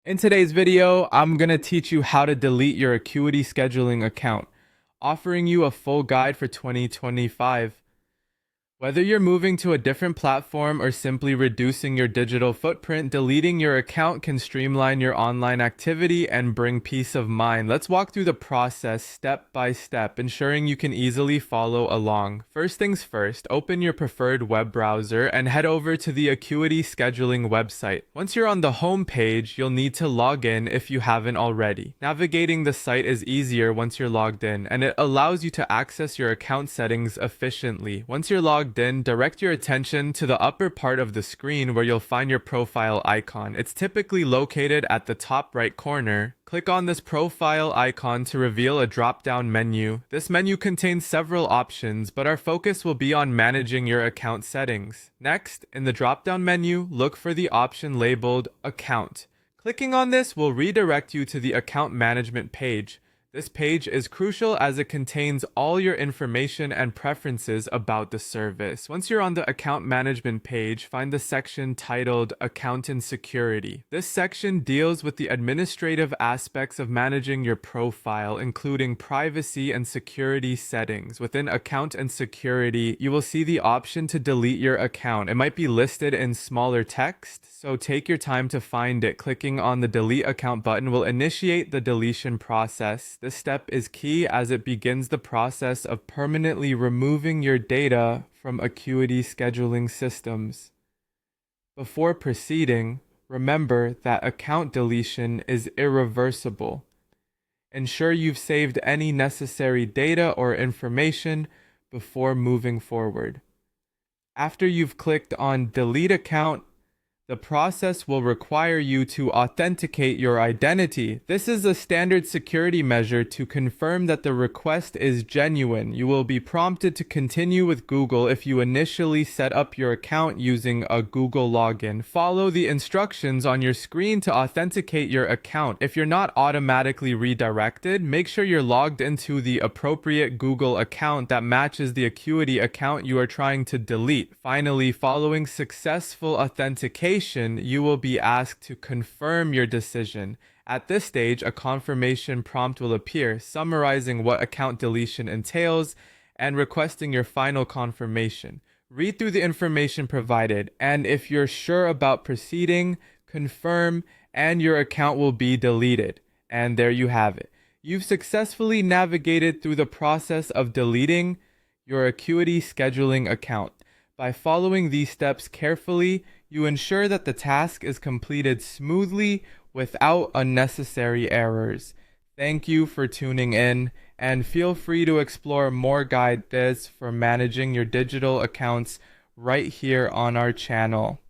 In today's video, I'm going to teach you how to delete your Acuity Scheduling account, offering you a full guide for 2025. Whether you're moving to a different platform or simply reducing your digital footprint, deleting your account can streamline your online activity and bring peace of mind. Let's walk through the process step by step, ensuring you can easily follow along. First things first, open your preferred web browser and head over to the Acuity Scheduling website. Once you're on the home page, you'll need to log in if you haven't already. Navigating the site is easier once you're logged in, and it allows you to access your account settings efficiently. Once you're logged in, direct your attention to the upper part of the screen where you'll find your profile icon. It's typically located at the top right corner. Click on this profile icon to reveal a drop-down menu. This menu contains several options, but our focus will be on managing your account settings. Next, in the drop-down menu, look for the option labeled Account. Clicking on this will redirect you to the account management page. This page is crucial as it contains all your information and preferences about the service. Once you're on the account management page, find the section titled Account and Security. This section deals with the administrative aspects of managing your profile, including privacy and security settings. Within Account and Security, you will see the option to delete your account. It might be listed in smaller text, so take your time to find it. Clicking on the Delete Account button will initiate the deletion process. This step is key as it begins the process of permanently removing your data from Acuity scheduling systems. Before proceeding, remember that account deletion is irreversible. Ensure you've saved any necessary data or information before moving forward. After you've clicked on Delete Account, the process will require you to authenticate your identity. This is a standard security measure to confirm that the request is genuine. You will be prompted to continue with Google if you initially set up your account using a Google login. Follow the instructions on your screen to authenticate your account. If you're not automatically redirected, make sure you're logged into the appropriate Google account that matches the Acuity account you are trying to delete. Finally, following successful authentication, you will be asked to confirm your decision. At this stage, a confirmation prompt will appear, summarizing what account deletion entails and requesting your final confirmation. Read through the information provided, and if you're sure about proceeding, confirm, and your account will be deleted. And there you have it. You've successfully navigated through the process of deleting your Acuity scheduling account. By following these steps carefully, you ensure that the task is completed smoothly without unnecessary errors. Thank you for tuning in, and feel free to explore more guides for managing your digital accounts right here on our channel.